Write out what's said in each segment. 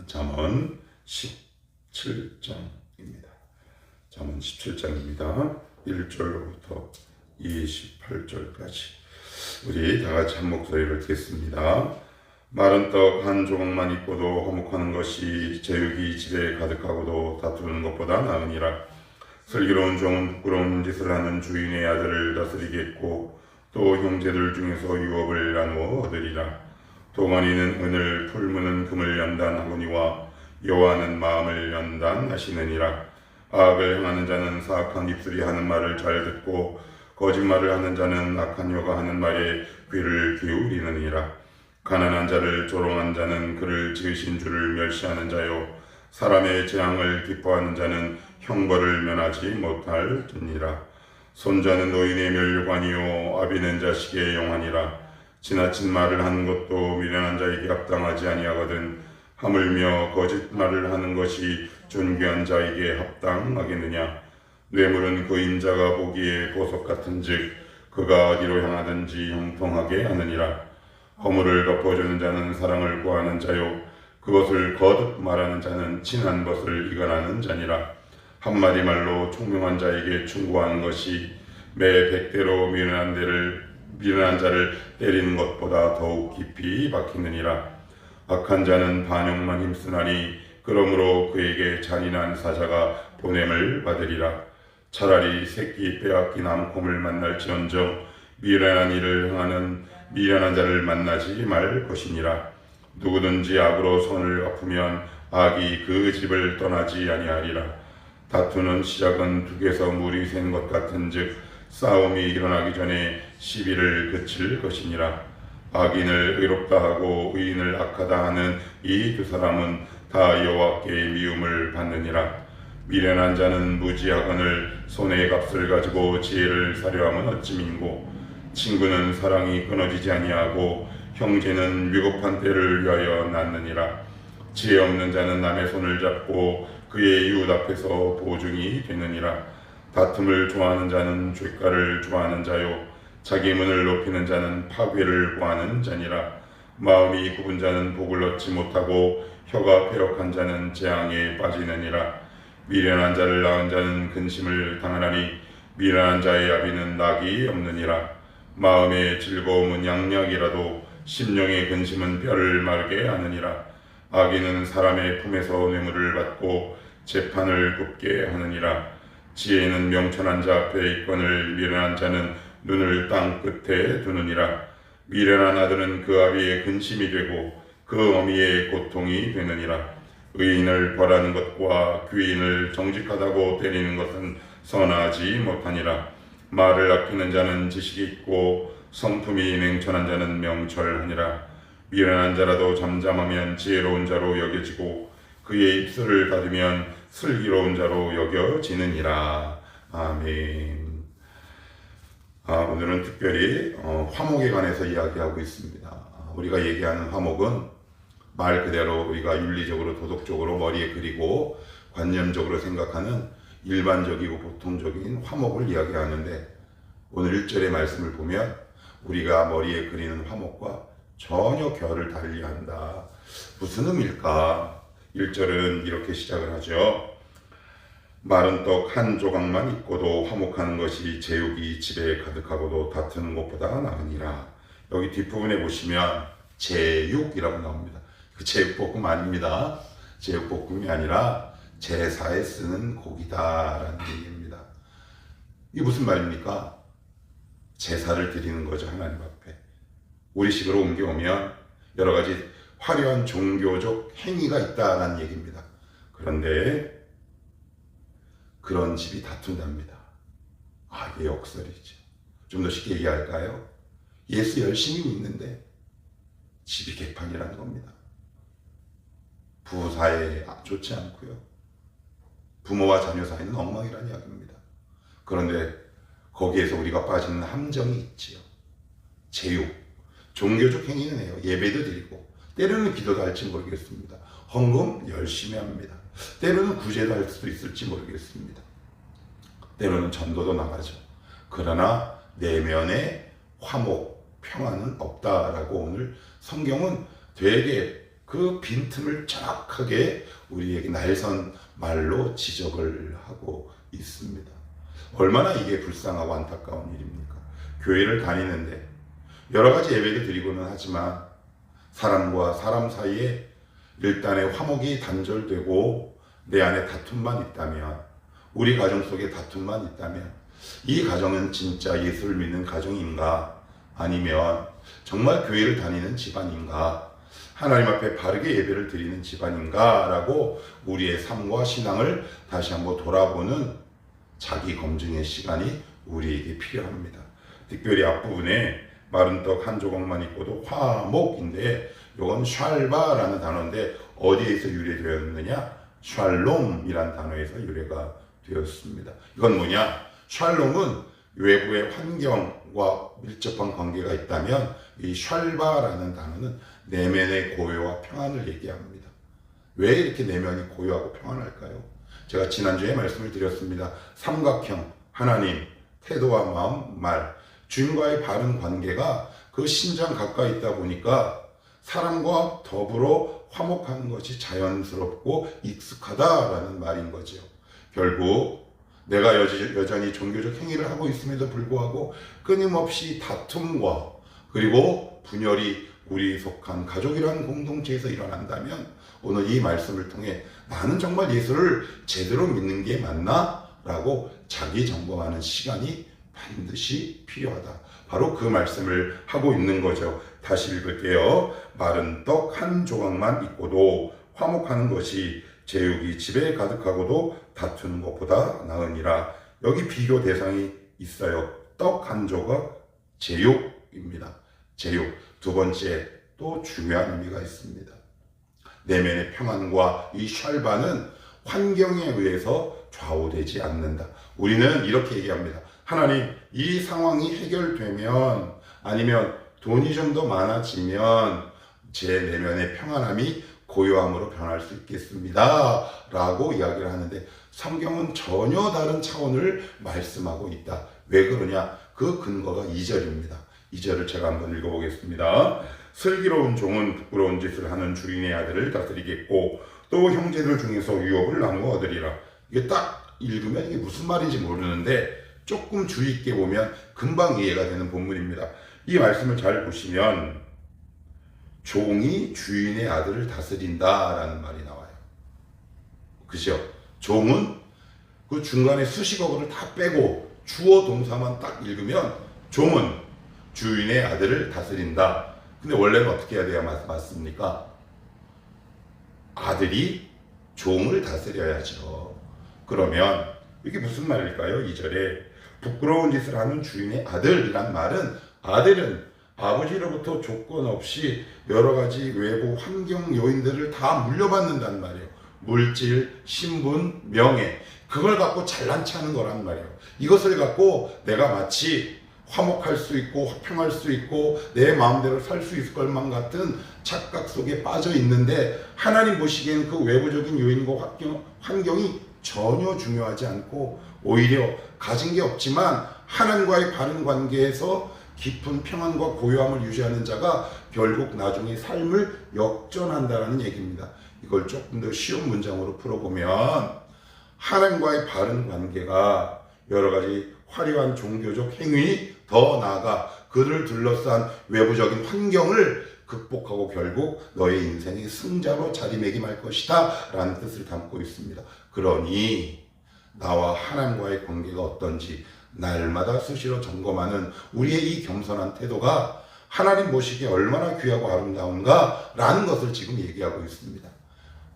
잠언 17장입니다. 잠언 17장입니다. 1절부터 28절까지 우리 다 같이 한 목소리를 듣겠습니다. 마른 떡 한 조각만 있고도 화목하는 것이 제육이 집에 가득하고도 다투는 것보다 나으니라. 슬기로운 종은 부끄러운 짓을 하는 주인의 아들을 다스리겠고 또 형제들 중에서 유업을 나누어 얻으리라. 도가니는 은을, 풀무는 금을 연단하거니와 여호와는 마음을 연단하시느니라. 악을 행하는 자는 사악한 입술이 하는 말을 잘 듣고 거짓말을 하는 자는 악한 혀가 하는 말에 귀를 기울이느니라. 가난한 자를 조롱한 자는 그를 지으신 주를 멸시하는 자요, 사람의 재앙을 기뻐하는 자는 형벌을 면하지 못할지니라. 손자는 노인의 면류관이요 아비는 자식의 영환이라. 지나친 말을 하는 것도 미련한 자에게 합당하지 아니하거든 하물며 거짓말을 하는 것이 존귀한 자에게 합당하겠느냐. 뇌물은 그 임자가 보기에 보석 같은즉 그가 어디로 향하든지 형통하게 하느니라. 허물을 덮어주는 자는 사랑을 구하는 자요, 그것을 거듭 말하는 자는 친한 것을 이간하는 자니라. 한마디 말로 총명한 자에게 충고하는 것이 매 100대로 미련한 자를 때리는 것보다 더욱 깊이 박히느니라. 악한 자는 반역만 힘쓰나니 그러므로 그에게 잔인한 사자가 보냄을 받으리라. 차라리 새끼 빼앗긴 암곰을 만날지언정 미련한 일을 행하는 미련한 자를 만나지 말 것이니라. 누구든지 악으로 손을 엎으면 악이 그 집을 떠나지 아니하리라. 다투는 시작은 둑에서 물이 샌 것 같은즉 싸움이 일어나기 전에 시비를 그칠 것이니라. 악인을 의롭다 하고 의인을 악하다 하는 이 두 사람은 다 여호와께 미움을 받느니라. 미련한 자는 무지하거늘 손의 값을 가지고 지혜를 사려함은 어찌민고. 친구는 사랑이 끊어지지 아니하고 형제는 위급한 때를 위하여 낳느니라. 지혜 없는 자는 남의 손을 잡고 그의 이웃 앞에서 보증이 되느니라. 다툼을 좋아하는 자는 죗가를 좋아하는 자요, 자기 문을 높이는 자는 파괴를 구하는 자니라. 마음이 굽은 자는 복을 얻지 못하고 혀가 패역한 자는 재앙에 빠지느니라. 미련한 자를 낳은 자는 근심을 당하나니 미련한 자의 아비는 낙이 없느니라. 마음의 즐거움은 양약이라도 심령의 근심은 뼈를 마르게 하느니라. 악인은 사람의 품에서 뇌물을 받고 재판을 굽게 하느니라. 지혜는 명철한 자 앞에 있거늘 미련한 자는 눈을 땅 끝에 두느니라. 미련한 아들은 그 아비의 근심이 되고 그 어미의 고통이 되느니라. 의인을 벌하는 것과 귀인을 정직하다고 때리는 것은 선하지 못하니라. 말을 아끼는 자는 지식이 있고 성품이 냉철한 자는 명철하니라. 미련한 자라도 잠잠하면 지혜로운 자로 여겨지고 그의 입술을 닫으면 슬기로운 자로 여겨지느니라. 아멘. 오늘은 특별히 화목에 관해서 이야기하고 있습니다. 우리가 얘기하는 화목은 말 그대로 우리가 윤리적으로 도덕적으로 머리에 그리고 관념적으로 생각하는 일반적이고 보통적인 화목을 이야기하는데, 오늘 1절의 말씀을 보면 우리가 머리에 그리는 화목과 전혀 결을 달리한다. 무슨 의미일까? 1절은 이렇게 시작을 하죠. 마른 떡 한 조각만 있고도 화목하는 것이 제육이 집에 가득하고도 다투는 것보다 나으니라. 여기 뒷부분에 보시면 제육이라고 나옵니다. 그 제육볶음 아닙니다. 제육볶음이 아니라 제사에 쓰는 고기다라는 얘기입니다. 이게 무슨 말입니까? 제사를 드리는 거죠, 하나님 앞에. 우리식으로 옮겨오면 여러 가지 화려한 종교적 행위가 있다라는 얘기입니다. 그런데 그런 집이 다툰답니다. 이게 역설이죠. 좀 더 쉽게 얘기할까요? 예수 열심히 믿는데 집이 개판이라는 겁니다. 부부 사이에 좋지 않고요. 부모와 자녀 사이는 엉망이라는 이야기입니다. 그런데 거기에서 우리가 빠지는 함정이 있지요. 제육, 종교적 행위는 해요. 예배도 드리고 때로는 기도도 할지 모르겠습니다. 헌금 열심히 합니다. 때로는 구제도 할 수도 있을지 모르겠습니다. 때로는 전도도 나가죠. 그러나 내면에 화목, 평안은 없다라고 오늘 성경은 되게 그 빈틈을 정확하게 우리에게 날선 말로 지적을 하고 있습니다. 얼마나 이게 불쌍하고 안타까운 일입니까? 교회를 다니는데 여러 가지 예배를 드리고는 하지만 사람과 사람 사이에 일단의 화목이 단절되고 내 안에 다툼만 있다면, 우리 가정 속에 다툼만 있다면 이 가정은 진짜 예수를 믿는 가정인가, 아니면 정말 교회를 다니는 집안인가, 하나님 앞에 바르게 예배를 드리는 집안인가 라고 우리의 삶과 신앙을 다시 한번 돌아보는 자기 검증의 시간이 우리에게 필요합니다. 특별히 앞부분에 마른 떡 한 조각만 있고도 화목인데, 이건 샬바라는 단어인데 어디에서 유래되었느냐? 샬롬이란 단어에서 유래가 되었습니다. 이건 뭐냐? 샬롬은 외부의 환경과 밀접한 관계가 있다면, 이 샬바라는 단어는 내면의 고요와 평안을 얘기합니다. 왜 이렇게 내면이 고요하고 평안할까요? 제가 지난주에 말씀을 드렸습니다. 삼각형, 하나님, 태도와 마음, 말, 주님과의 바른 관계가 그 심장 가까이 있다 보니까 사람과 더불어 화목하는 것이 자연스럽고 익숙하다라는 말인 거죠. 결국 내가 여전히 종교적 행위를 하고 있음에도 불구하고 끊임없이 다툼과 그리고 분열이 우리 속한 가족이라는 공동체에서 일어난다면, 오늘 이 말씀을 통해 나는 정말 예수를 제대로 믿는 게 맞나? 라고 자기 점검하는 시간이 반드시 필요하다. 바로 그 말씀을 하고 있는 거죠. 다시 읽을게요. 마른 떡 한 조각만 있고도 화목하는 것이 제육이 집에 가득하고도 다투는 것보다 나으니라. 여기 비교 대상이 있어요. 떡 한 조각, 제육입니다. 제육. 두 번째, 또 중요한 의미가 있습니다. 내면의 평안과 이 샬바는 환경에 의해서 좌우되지 않는다. 우리는 이렇게 얘기합니다. 하나님, 이 상황이 해결되면, 아니면 돈이 좀 더 많아지면 제 내면의 평안함이 고요함으로 변할 수 있겠습니다 라고 이야기를 하는데, 성경은 전혀 다른 차원을 말씀하고 있다. 왜 그러냐? 그 근거가 2절입니다. 2절을 제가 한번 읽어보겠습니다. 슬기로운 종은 부끄러운 짓을 하는 주인의 아들을 다스리겠고 또 형제들 중에서 유업을 나누어 얻으리라. 이게 딱 읽으면 이게 무슨 말인지 모르는데 조금 주의 있게 보면 금방 이해가 되는 본문입니다. 이 말씀을 잘 보시면 종이 주인의 아들을 다스린다라는 말이 나와요. 그죠? 종은 그 중간에 수식어를 다 빼고 주어 동사만 딱 읽으면 종은 주인의 아들을 다스린다. 근데 원래는 어떻게 해야 돼야 맞습니까? 아들이 종을 다스려야죠. 그러면 이게 무슨 말일까요? 2절에 부끄러운 짓을 하는 주인의 아들이란 말은, 아들은 아버지로부터 조건 없이 여러 가지 외부 환경 요인들을 다 물려받는단 말이에요. 물질, 신분, 명예, 그걸 갖고 잘난 체하는 거란 말이에요. 이것을 갖고 내가 마치 화목할 수 있고 화평할 수 있고 내 마음대로 살 수 있을 것만 같은 착각 속에 빠져 있는데, 하나님 보시기에는 그 외부적인 요인과 환경이 전혀 중요하지 않고 오히려 가진 게 없지만 하나님과의 바른 관계에서 깊은 평안과 고요함을 유지하는 자가 결국 나중에 삶을 역전한다는 얘기입니다. 이걸 조금 더 쉬운 문장으로 풀어보면, 하나님과의 바른 관계가 여러 가지 화려한 종교적 행위, 더 나아가 그를 둘러싼 외부적인 환경을 극복하고 결국 너의 인생의 승자로 자리매김할 것이다 라는 뜻을 담고 있습니다. 그러니 나와 하나님과의 관계가 어떤지 날마다 수시로 점검하는 우리의 이 겸손한 태도가 하나님 보시기에 얼마나 귀하고 아름다운가 라는 것을 지금 얘기하고 있습니다.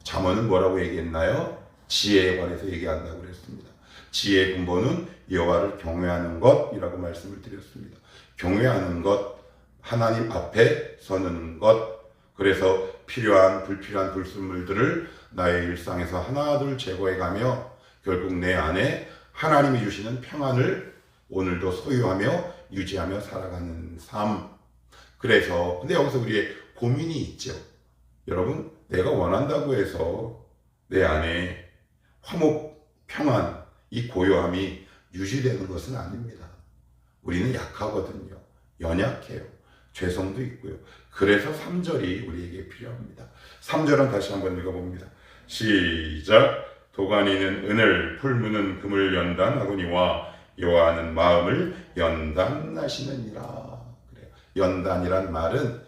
잠언은 뭐라고 얘기했나요? 지혜에 관해서 얘기한다고 그랬습니다. 지혜의 근본은 여호와를 경외하는 것이라고 말씀을 드렸습니다. 경외하는 것, 하나님 앞에 서는 것, 그래서 필요한 불필요한 불순물들을 나의 일상에서 하나둘 제거해가며 결국 내 안에 하나님이 주시는 평안을 오늘도 소유하며 유지하며 살아가는 삶. 그래서 근데 여기서 우리의 고민이 있죠. 여러분, 내가 원한다고 해서 내 안에 화목, 평안, 이 고요함이 유지되는 것은 아닙니다. 우리는 약하거든요. 연약해요. 죄성도 있고요. 그래서 3절이 우리에게 필요합니다. 3절은 다시 한번 읽어봅니다. 시작. 도가니는 은을, 풀무는 금을 연단하거니와 여호와는 마음을 연단하시느니라. 그래요. 연단이란 말은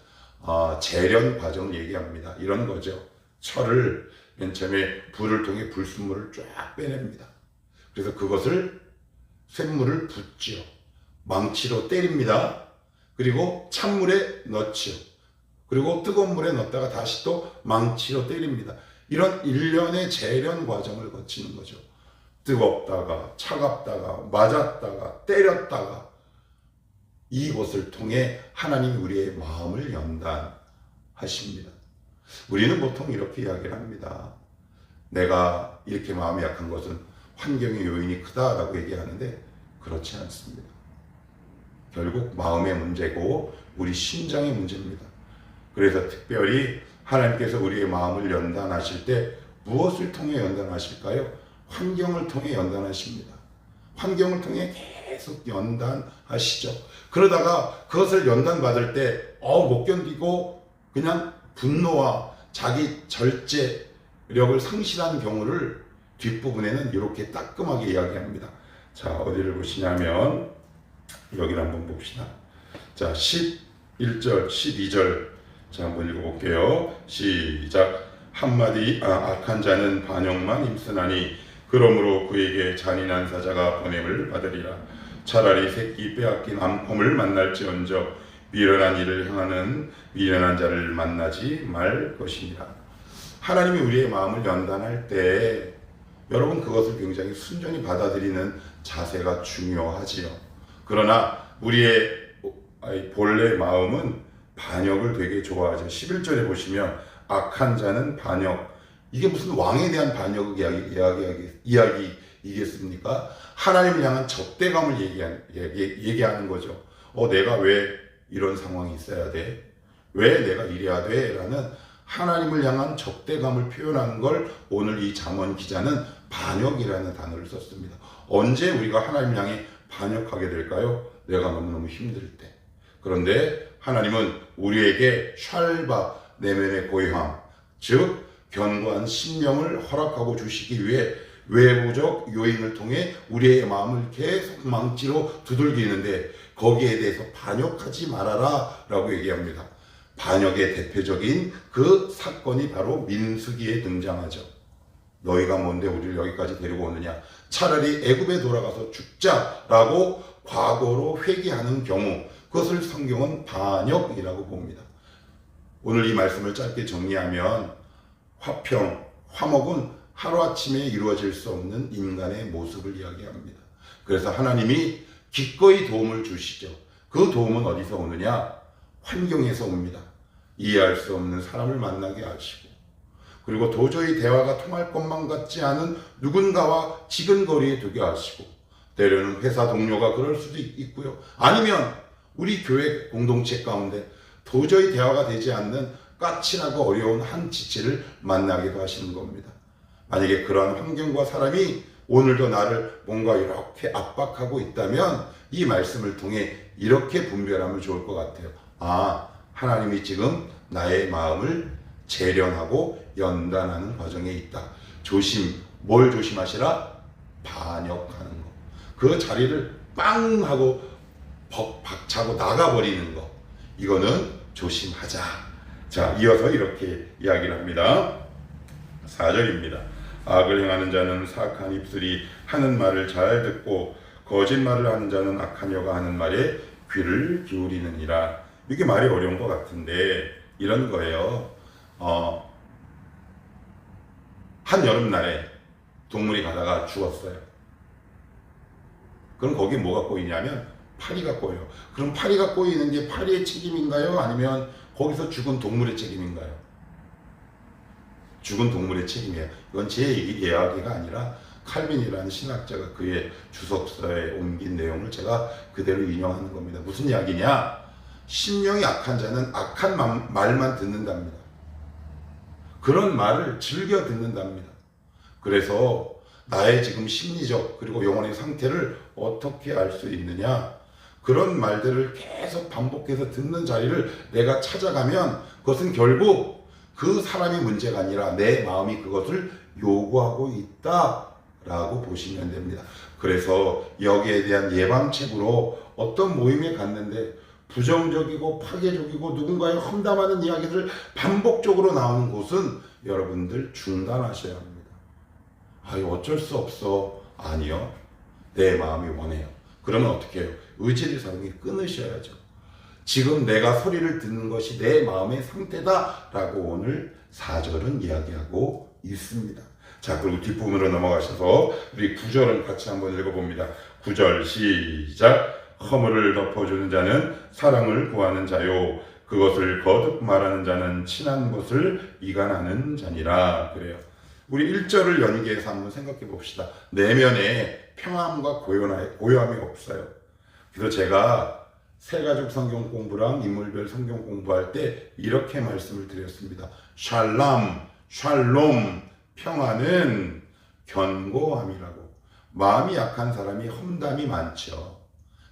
재련 과정을 얘기합니다. 이런 거죠. 철을 맨 처음에 불을 통해 불순물을 쫙 빼냅니다. 그래서 그것을 쇳물을 붓지요. 망치로 때립니다. 그리고 찬물에 넣지요. 그리고 뜨거운 물에 넣었다가 다시 또 망치로 때립니다. 이런 일련의 재련 과정을 거치는 거죠. 뜨겁다가 차갑다가 맞았다가 때렸다가 이것을 통해 하나님이 우리의 마음을 연단하십니다. 우리는 보통 이렇게 이야기를 합니다. 내가 이렇게 마음이 약한 것은 환경의 요인이 크다라고 얘기하는데 그렇지 않습니다. 결국 마음의 문제고 우리 심장의 문제입니다. 그래서 특별히 하나님께서 우리의 마음을 연단하실 때 무엇을 통해 연단하실까요? 환경을 통해 연단하십니다. 환경을 통해 계속 연단하시죠. 그러다가 그것을 연단받을 때 못 견디고 그냥 분노와 자기 절제력을 상실한 경우를 뒷부분에는 이렇게 따끔하게 이야기합니다. 자, 어디를 보시냐면 여기를 한번 봅시다. 자, 11절, 12절 자, 한번 읽어볼게요. 시작. 한마디 악한 자는 반역만 힘쓰나니 그러므로 그에게 잔인한 사자가 보냄을 받으리라. 차라리 새끼 빼앗긴 암컴을 만날지언정 미련한 일을 행하는 미련한 자를 만나지 말 것이니라. 하나님이 우리의 마음을 연단할 때 여러분 그것을 굉장히 순전히 받아들이는 자세가 중요하지요. 그러나 우리의 본래 마음은 반역을 되게 좋아하죠. 11절에 보시면 악한 자는 반역. 이게 무슨 왕에 대한 반역 이야기이겠습니까? 하나님을 향한 적대감을 얘기하는 거죠. 내가 왜 이런 상황이 있어야 돼? 왜 내가 이래야 돼? 라는 하나님을 향한 적대감을 표현하는 걸 오늘 이 잠언 기자는 반역이라는 단어를 썼습니다. 언제 우리가 하나님 향해 반역하게 될까요? 내가 너무너무 힘들 때. 그런데 하나님은 우리에게 샬바 내면의 고요함, 즉 견고한 심령을 허락하고 주시기 위해 외부적 요인을 통해 우리의 마음을 계속 망치로 두들기는데 거기에 대해서 반역하지 말아라 라고 얘기합니다. 반역의 대표적인 그 사건이 바로 민수기에 등장하죠. 너희가 뭔데 우리를 여기까지 데리고 오느냐? 차라리 애굽에 돌아가서 죽자라고 과거로 회개하는 경우, 그것을 성경은 반역이라고 봅니다. 오늘 이 말씀을 짧게 정리하면 화평, 화목은 하루아침에 이루어질 수 없는 인간의 모습을 이야기합니다. 그래서 하나님이 기꺼이 도움을 주시죠. 그 도움은 어디서 오느냐? 환경에서 옵니다. 이해할 수 없는 사람을 만나게 하시고, 그리고 도저히 대화가 통할 것만 같지 않은 누군가와 지근거리에 두게 하시고, 때로는 회사 동료가 그럴 수도 있고요. 아니면 우리 교회 공동체 가운데 도저히 대화가 되지 않는 까칠하고 어려운 한 지체를 만나기도 하시는 겁니다. 만약에 그러한 환경과 사람이 오늘도 나를 뭔가 이렇게 압박하고 있다면 이 말씀을 통해 이렇게 분별하면 좋을 것 같아요. 하나님이 지금 나의 마음을 재련하고 연단하는 과정에 있다. 뭘 조심하시라? 반역하는 거. 그 자리를 빵 하고 박차고 나가버리는 거. 이거는 조심하자. 자, 이어서 이렇게 이야기를 합니다. 4절입니다. 악을 행하는 자는 사악한 입술이 하는 말을 잘 듣고 거짓말을 하는 자는 악한 여가 하는 말에 귀를 기울이느니라. 이게 말이 어려운 것 같은데 이런 거예요. 한 여름날에 동물이 가다가 죽었어요. 그럼 거기에 뭐가 꼬이냐면 파리가 꼬여요. 그럼 파리가 꼬이는 게 파리의 책임인가요? 아니면 거기서 죽은 동물의 책임인가요? 죽은 동물의 책임이에요. 이건 제 이야기가 아니라 칼빈이라는 신학자가 그의 주석서에 옮긴 내용을 제가 그대로 인용하는 겁니다. 무슨 이야기냐? 심령이 악한 자는 악한 말만 듣는답니다. 그런 말을 즐겨 듣는답니다. 그래서 나의 지금 심리적 그리고 영혼의 상태를 어떻게 알 수 있느냐? 그런 말들을 계속 반복해서 듣는 자리를 내가 찾아가면 그것은 결국 그 사람이 문제가 아니라 내 마음이 그것을 요구하고 있다라고 보시면 됩니다. 그래서 여기에 대한 예방책으로 어떤 모임에 갔는데 부정적이고 파괴적이고 누군가의 험담하는 이야기를 반복적으로 나오는 곳은 여러분들 중단하셔야 합니다. 어쩔 수 없어. 아니요. 내 마음이 원해요. 그러면 어떻게 해요? 의지를 사용해 끊으셔야죠. 지금 내가 소리를 듣는 것이 내 마음의 상태다라고 오늘 4절은 이야기하고 있습니다. 자, 그리고 뒷부분으로 넘어가셔서 우리 9절을 같이 한번 읽어봅니다. 9절 시작. 허물을 덮어주는 자는 사랑을 구하는 자요, 그것을 거듭 말하는 자는 친한 것을 이간하는 자니라. 그래요. 우리 1절을 연계해서 한번 생각해 봅시다. 내면에 평안과 고요함이 없어요. 그래서 제가 세가족 성경 공부랑 인물별 성경 공부할 때 이렇게 말씀을 드렸습니다. 샬롬, 평안은 견고함이라고. 마음이 약한 사람이 험담이 많죠.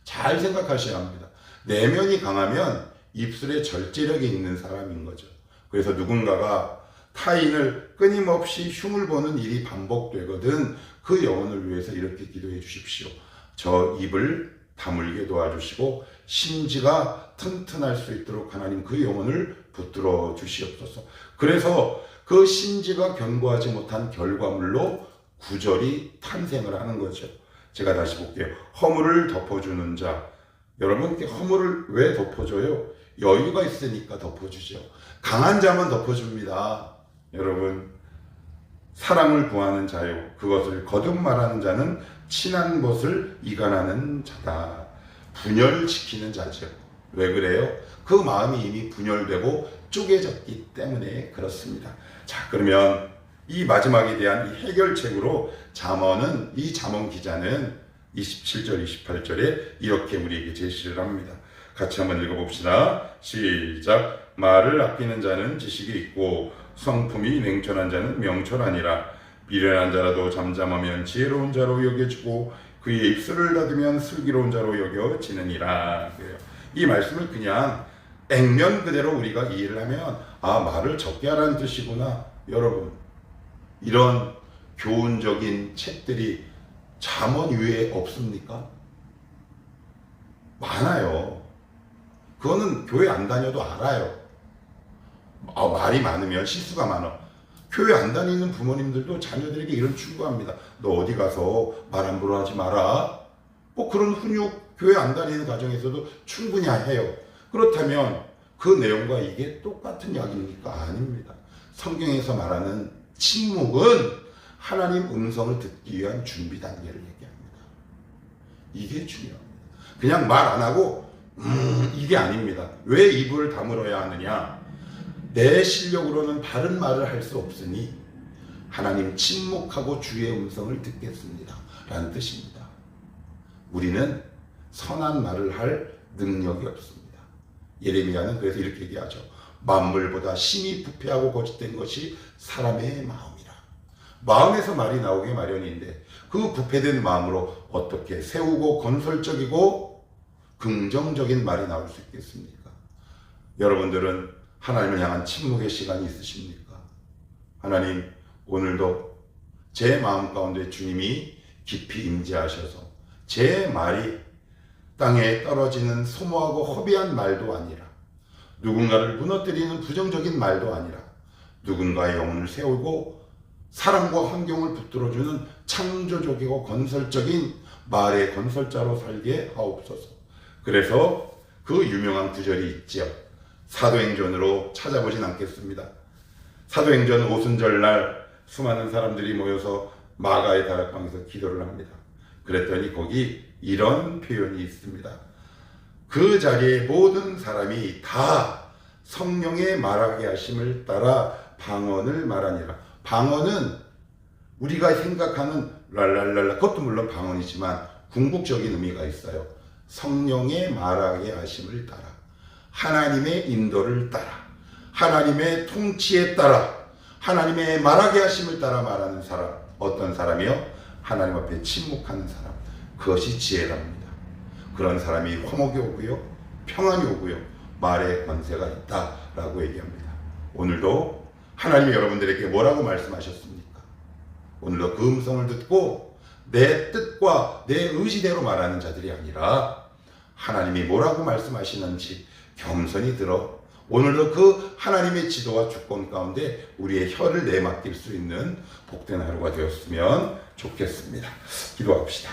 잘 생각하셔야 합니다. 내면이 강하면 입술에 절제력이 있는 사람인 거죠. 그래서 누군가가 타인을 끊임없이 흉을 보는 일이 반복되거든 그 영혼을 위해서 이렇게 기도해 주십시오. 저 입을 다물게 도와주시고 심지가 튼튼할 수 있도록 하나님 그 영혼을 붙들어 주시옵소서. 그래서 그 심지가 견고하지 못한 결과물로 구절이 탄생을 하는 거죠. 제가 다시 볼게요. 허물을 덮어주는 자. 여러분, 허물을 왜 덮어줘요? 여유가 있으니까 덮어주죠. 강한 자만 덮어줍니다. 여러분, 사랑을 구하는 자요, 그것을 거듭 말하는 자는 친한 것을 이간하는 자다. 분열시키는 자죠. 왜 그래요? 그 마음이 이미 분열되고 쪼개졌기 때문에 그렇습니다. 자, 그러면 이 마지막에 대한 이 해결책으로 이 잠언 기자는 27절, 28절에 이렇게 우리에게 제시를 합니다. 같이 한번 읽어봅시다. 시작. 말을 아끼는 자는 지식이 있고 성품이 냉철한 자는 명철하니라. 미련한 자라도 잠잠하면 지혜로운 자로 여겨지고 그의 입술을 닫으면 슬기로운 자로 여겨지느니라. 이 말씀을 그냥 액면 그대로 우리가 이해를 하면 말을 적게 하라는 뜻이구나. 여러분, 이런 교훈적인 책들이 잠언 위에 없습니까? 많아요. 그거는 교회 안 다녀도 알아요. 말이 많으면 실수가 많아. 교회 안 다니는 부모님들도 자녀들에게 이런 충고합니다. 너 어디 가서 말 함부로 하지 마라. 그런 훈육 교회 안 다니는 가정에서도 충분히 해요. 그렇다면 그 내용과 이게 똑같은 이야기입니까? 아닙니다. 성경에서 말하는 침묵은 하나님 음성을 듣기 위한 준비 단계를 얘기합니다. 이게 중요합니다. 그냥 말 안 하고 이게 아닙니다. 왜 입을 다물어야 하느냐? 내 실력으로는 바른 말을 할 수 없으니 하나님 침묵하고 주의 음성을 듣겠습니다 라는 뜻입니다. 우리는 선한 말을 할 능력이 없습니다. 예레미야는 그래서 이렇게 얘기하죠. 만물보다 심히 부패하고 거짓된 것이 사람의 마음이라. 마음에서 말이 나오게 마련인데 그 부패된 마음으로 어떻게 세우고 건설적이고 긍정적인 말이 나올 수 있겠습니까? 여러분들은 하나님을 향한 침묵의 시간이 있으십니까? 하나님, 오늘도 제 마음 가운데 주님이 깊이 임재하셔서 제 말이 땅에 떨어지는 소모하고 허비한 말도 아니라 누군가를 무너뜨리는 부정적인 말도 아니라 누군가의 영혼을 세우고 사랑과 환경을 붙들어주는 창조적이고 건설적인 말의 건설자로 살게 하옵소서. 그래서 그 유명한 구절이 있죠. 사도행전으로 찾아보진 않겠습니다. 사도행전 오순절날 수많은 사람들이 모여서 마가의 다락방에서 기도를 합니다. 그랬더니 거기 이런 표현이 있습니다. 그 자리에 모든 사람이 다 성령의 말하게 하심을 따라 방언을 말하니라. 방언은 우리가 생각하는 랄랄랄라, 그것도 물론 방언이지만 궁극적인 의미가 있어요. 성령의 말하게 하심을 따라, 하나님의 인도를 따라, 하나님의 통치에 따라, 하나님의 말하게 하심을 따라 말하는 사람. 어떤 사람이요? 하나님 앞에 침묵하는 사람. 그것이 지혜랍니다. 그런 사람이 화목이 오고요, 평안이 오고요, 말의 권세가 있다라고 얘기합니다. 오늘도 하나님이 여러분들에게 뭐라고 말씀하셨습니까? 오늘도 그 음성을 듣고 내 뜻과 내 의지대로 말하는 자들이 아니라 하나님이 뭐라고 말씀하시는지 겸손히 들어 오늘도 그 하나님의 지도와 주권 가운데 우리의 혀를 내맡길 수 있는 복된 하루가 되었으면 좋겠습니다. 기도합시다.